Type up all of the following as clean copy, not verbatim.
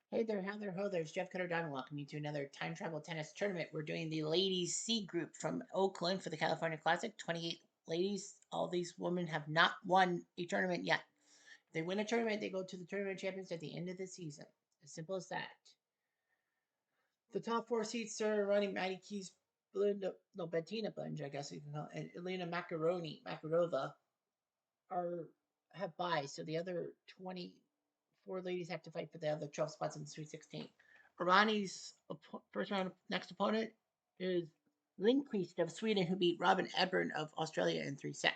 Hey there, how there, ho there. It's Jeff Cutter Don. Welcome you to another time travel tennis tournament. We're doing the ladies C group from Oakland for the California Classic. 28 ladies. All these women have not won a tournament yet. If they win a tournament, they go to the tournament champions at the end of the season. As simple as that. The top four seeds are running Maddie Keys, Belinda, no, Bettina Bunge, I guess you can call it, and Elena Makarova are have buys, so the other 24 ladies have to fight for the other 12 spots in the Sweet 16. Irani's first round next opponent is Lindqvist of Sweden, who beat Robin Ebbern of Australia in 3 sets.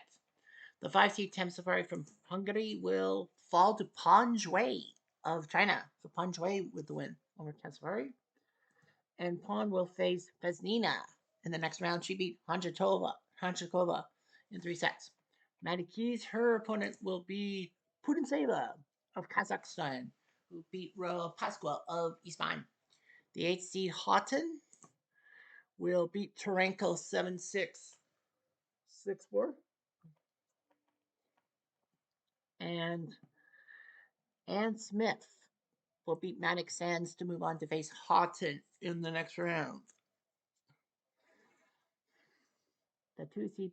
The 5 seed Tem Safari from Hungary will fall to Pan Shui of China. So Pan Shui with the win over Tem Safari. And Pan will face Vesnina in the next round. She beat Hanchikova in 3 sets. Maddie Keys, her opponent will be Putintseva of Kazakhstan, who beat Ro Pasqua of Ispan. The 8 seed Houghton will beat Tarenko 7-6, 6-4. And Ann Smith will beat Maddox Sands to move on to face Houghton in the next round. The 2 seed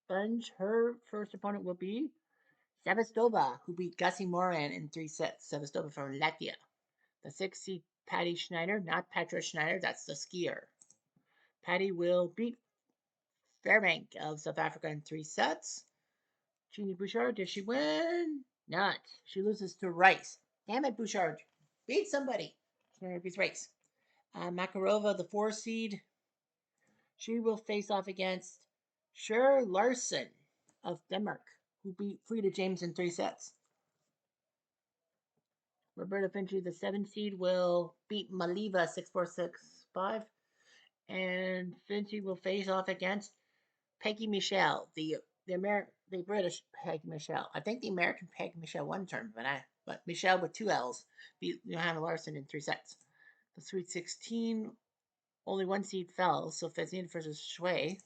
Bunge, her first opponent will be Sevastova, who beat Gussie Moran in 3 sets. Sevastova from Latvia. The 6 seed Patty Schneider, not Petra Schneider, that's the skier. Patty will beat Fairbank of South Africa in 3 sets. Jeannie Bouchard, does she win? Not. She loses to Rice. Damn it, Bouchard. Beat somebody. She beats Rice. Makarova, the 4 seed, she will face off against Sher Larson of Denmark, who beat Frida James in 3 sets. Roberta Finchie, the 7 seed, will beat Maliva 6-4, 6-5. And Finchie will face off against Peggy Michelle, the British Peggy Michelle. I think the American Peggy Michelle won term, but Michelle with 2 L's beat Johanna Larson in 3 sets. The Sweet 16, only 1 seed fell, so Fezin versus Shui.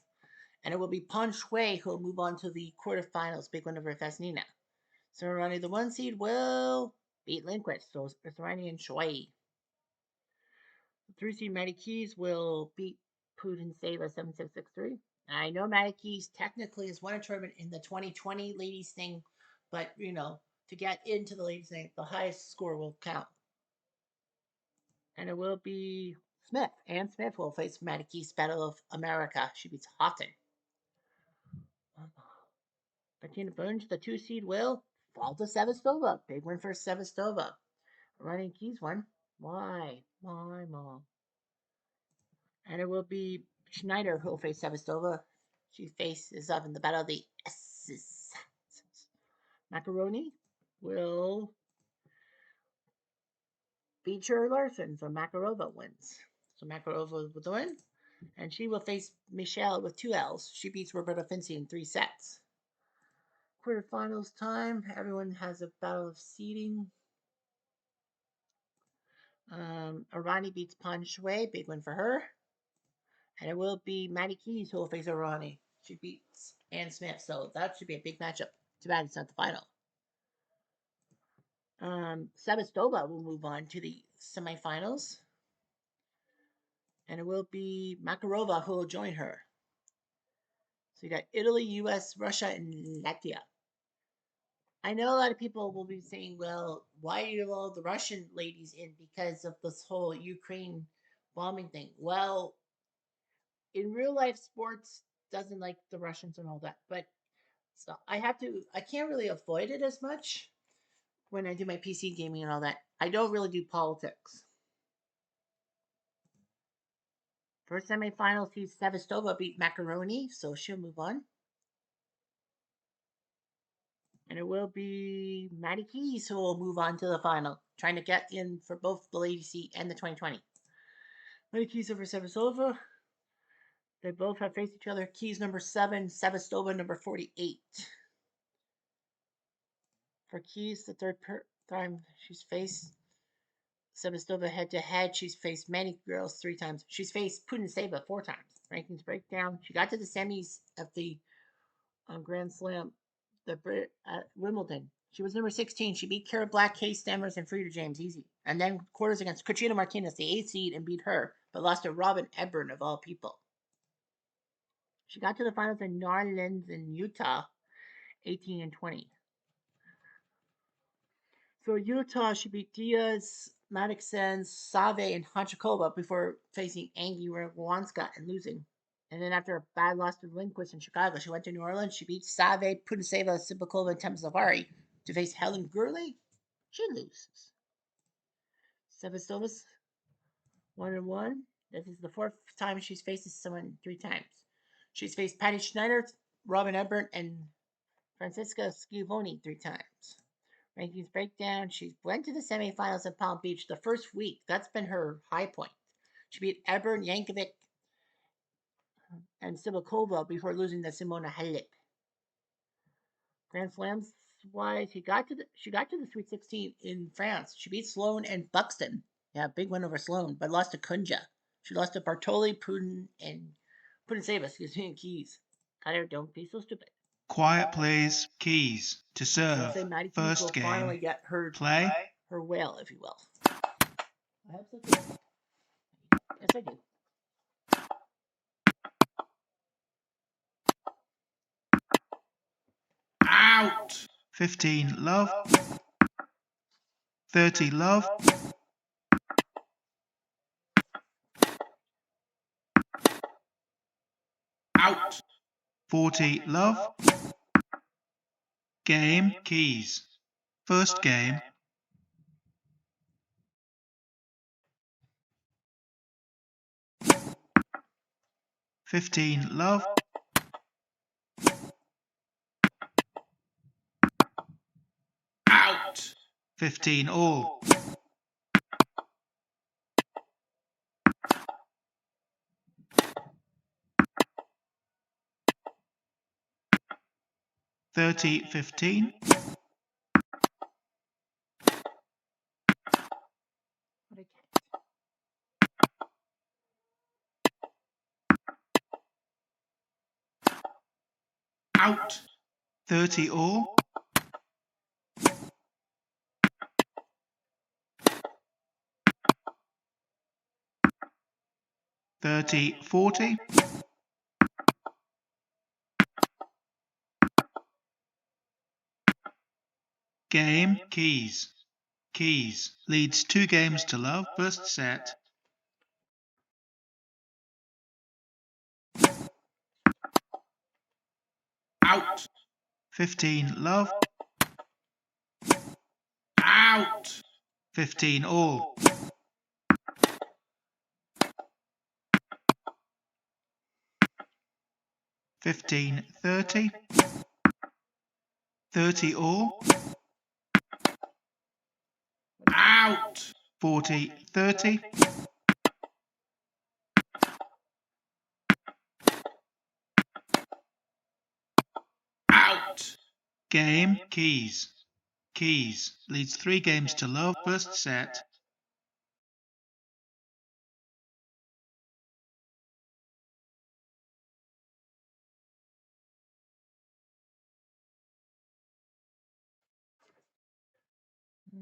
And it will be Pon Shui who will move on to the quarterfinals, big one over Fesnina. So Rani, the 1 seed, will beat Lindquist, so it's Rani and Shui. The 3 seed Matty Keys will beat Putin Seva 7-6, 6-3. I know Matty Keys technically has won a tournament in the 2020 ladies thing, but to get into the ladies thing, the highest score will count. And it will be Smith. Ann Smith will face Matty Keys Battle of America. She beats Houghton. Bettina Bunge, the 2 seed, will fall to Sevastova. Big win for Sevastova. Running Keys won. Why? Why, Mom? And it will be Schneider who will face Sevastova. She faces up in the Battle of the S's. Macaroni will feature Larson, so Makarova wins. So Makarova with the win. And she will face Michelle with 2 L's. She beats Roberta Finci in 3 sets. Quarterfinals time. Everyone has a battle of seeding. Arani beats Pan Shui. Big win for her. And it will be Maddie Keys who will face Arani. She beats Ann Smith, so that should be a big matchup. Too bad it's not the final. Sevastova will move on to the semifinals. And it will be Makarova who will join her. So you got Italy, US, Russia, and Latvia. I know a lot of people will be saying, well, why do you have all the Russian ladies in because of this whole Ukraine bombing thing? Well, in real life, sports doesn't like the Russians and all that, but so I can't really avoid it as much when I do my PC gaming and all that. I don't really do politics. First semifinal sees Sevastova beat Macaroni, so she'll move on. And it will be Maddie Keys who will move on to the final, trying to get in for both the ladies seat and the 2020. Maddie Keys over Sevastova. They both have faced each other. Keys number 7, Sevastova number 48. For Keys, the third time she's faced Sevastova head to head, she's faced many girls 3 times. She's faced Putintseva 4 times. Rankings breakdown. She got to the semis of the Grand Slam, Wimbledon. She was number 16. She beat Kara Black, Kay Stammers, and Frida James easy. And then quarters against Katrina Martinez, the 8th seed, and beat her, but lost to Robin Edburn, of all people. She got to the finals in New Orleans in Utah, 18 and 20. So Utah, she beat Diaz, Maddoxen, Save, and Honchakova before facing Angie Rwanska and losing. And then after a bad loss to Lindquist in Chicago, she went to New Orleans. She beat Save, Pudiseva, Sibakova, and Temzavari to face Helen Gurley. She loses. Sevastovas 1-1. This is the 4th time she's faced someone 3 times. She's faced Patty Schneider, Robin Edburn, and Francisca Schivoni 3 times. Rankings breakdown. She went to the semifinals in Palm Beach the first week. That's been her high point. She beat Edburn, Yankovic, and Sibakova before losing to Simona Halep. Grand Slams wise, she got to the Sweet 16 in France. She beat Sloane and Buxton. Yeah, big win over Sloane, but lost to Kunja. She lost to Bartoli, Putin, and Pudiseva, and Keys. Cutter, don't be so stupid. Quiet, please. Keys to serve. Say Maddie Keys First will game. finally get her Play. her whale, if you will. I hope so too. Yes, I do. Out. 15 love. 30 love. Out. 40 love. Game. Keys. First game. $15 love. Out. 15 all. $30-15. Out. 30 all. $30-40. Game. Keys. Keys leads 2 games to love. First set. Out. 15 love. Out. 15 all. $15-30. 30 all. Out. 40-30. Out. Game. Keys. Keys leads 3 games to love. First set.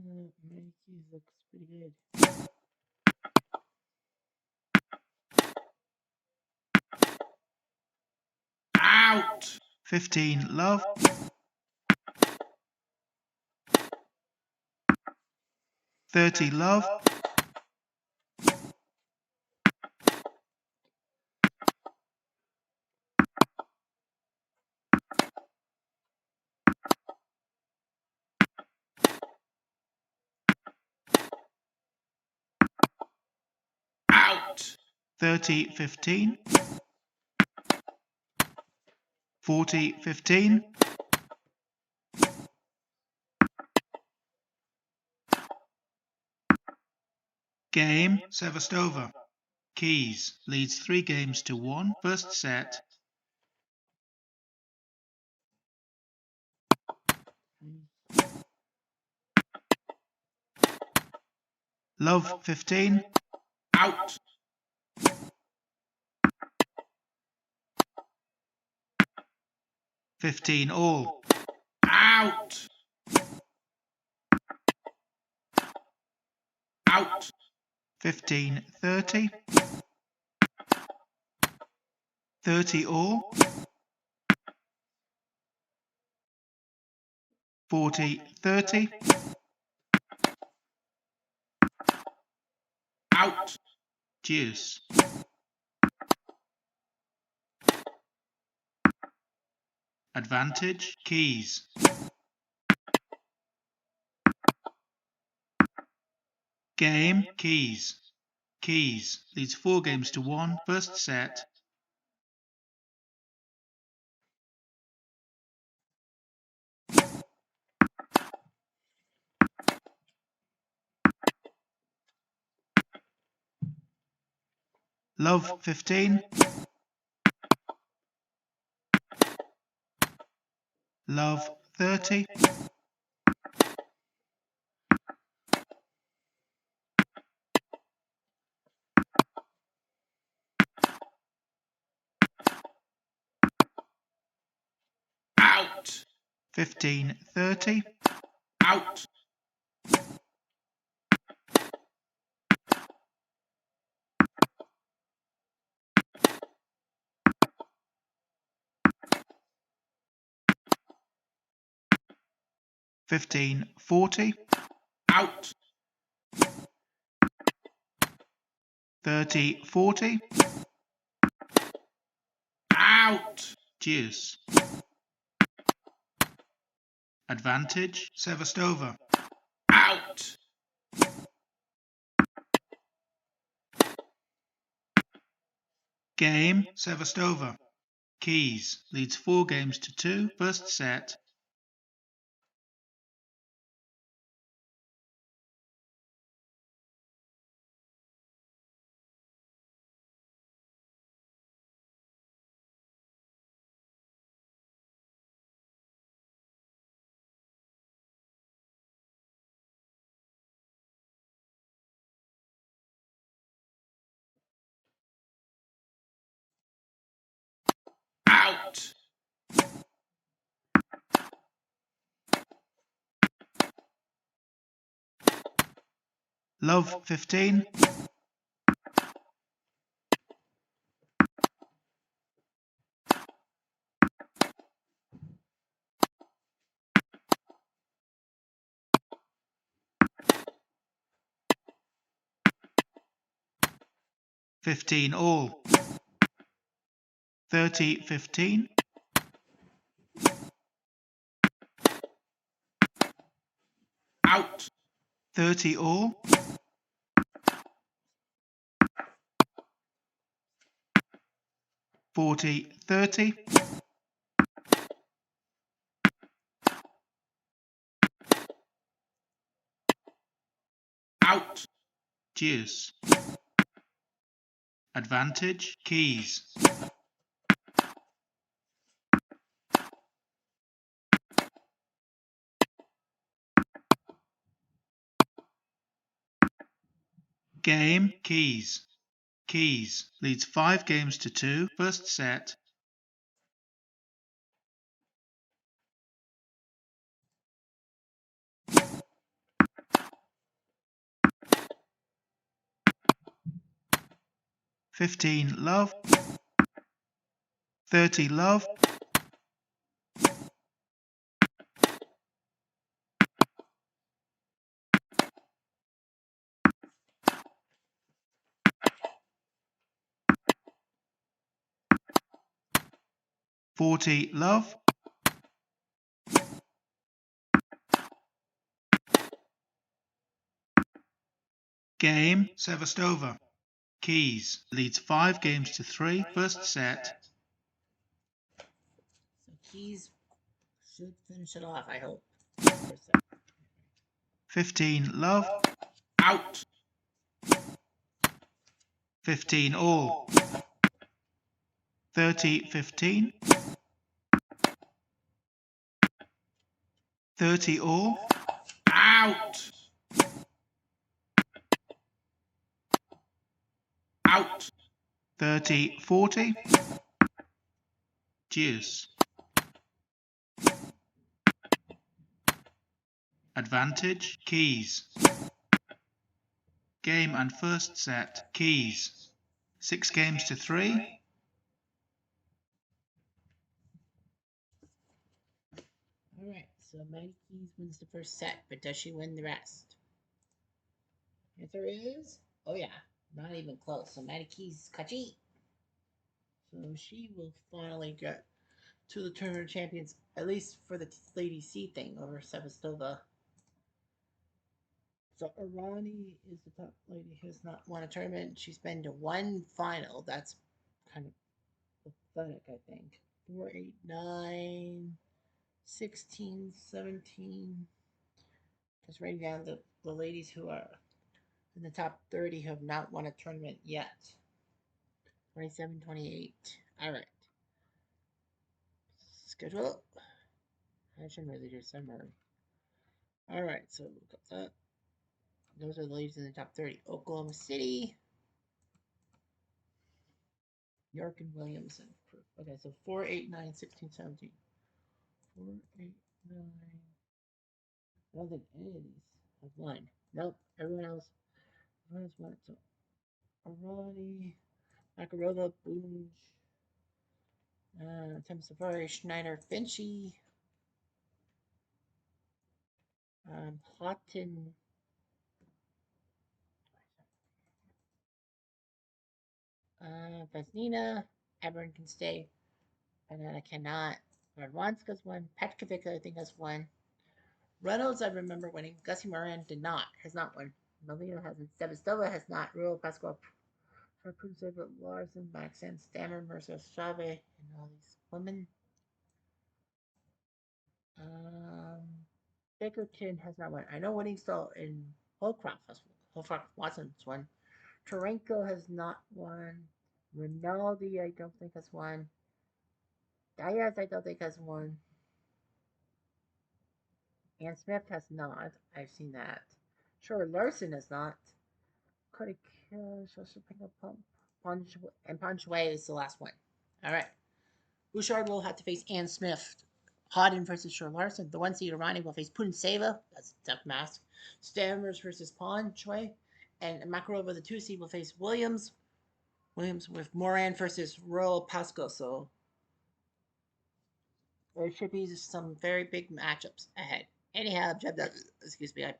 Maddie Keys looks pretty good. Out. 15 love. $30 love. Out. 30-15. 40-15. Game. Sevastova. Keys leads 3 games to 1. First set. Love 15. Out. $15 all. Out. Out. 15, 30. 30 all. 40, 30. Out. Deuce. Advantage. Keys. Game. Keys. Keys leads 4 games to 1. First set. Love 15. Love 30. Out. 15, 30. Out. 15, 40. Out. 30, 40. Out. Deuce. Advantage. Sevastova. Out. Game. Sevastova. Keys leads 4 games to 2. First set. Out. Love 15. $15 all. 30, 15. Out. 30 all. 40, 30. Out. Deuce. Advantage. Keys. Game. Keys. Keys leads 5 games to 2. First set. $15 love. 30 love. $40 love. Game. Sevastova. Keys leads 5 games to 3. First set. So Keys should finish it off, I hope. 15 love. Out. 15 all. 30, 15. 30 all. Out. Out. 30, 40. Deuce. Advantage. Keys. game and first set. Keys. 6 games to 3. All right, so Maddie Keys wins the first set, but does she win the rest? Answer is, oh yeah, not even close. So Maddie Keys, kachi. So she will finally get to the Tournament of Champions, at least for the Lady C thing over Sevastova. So Irani is the top lady who has not won a tournament. She's been to one final. That's kind of pathetic, I think. 4, 8, 9, 16, 17. Just writing down the ladies who are in the top 30 who have not won a tournament yet. 27, 28. All right. Schedule. I shouldn't really do summary. All right, so we've got that. Those are the ladies in the top 30. Oklahoma City, York, and Williamson. Okay, so 4, 8, 9, 16, 17. 4, 8, 9. I don't think any of these have won. Nope, everyone else has won. So Arani, Makarova, Boone, Tim Safari, Schneider, Finchy, Houghton, Vesnina, Aberrin can stay, Banana cannot. Radwanska's won. Petkovic, I think, has won. Reynolds, I remember winning. Gussie Moran has not won. Melina hasn't. Sevastova has not. Rural Pascual, Sharpuzova, Larson, Maxen, Stammer, Mercer, Chave, and all these women. Um, Bakerton has not won. I know winning still in Holcroft has won. Holcroft Watson's won. Tarenko has not won. Rinaldi, I don't think has won. Diaz, I don't think has won. Ann Smith has not. I've seen that. Sure, Larson has not. Cody Punch and Punchway is the last one. All right. Bouchard will have to face Ann Smith. Hodden versus Shore Larson. The 1 seed Irani will face Punseva. That's a tough mask. Stammers versus Ponchway. And Makarova, the 2 seed, will face Williams. Williams with Moran versus Royal Pasco. So there should be some very big matchups ahead. Anyhow, excuse me, I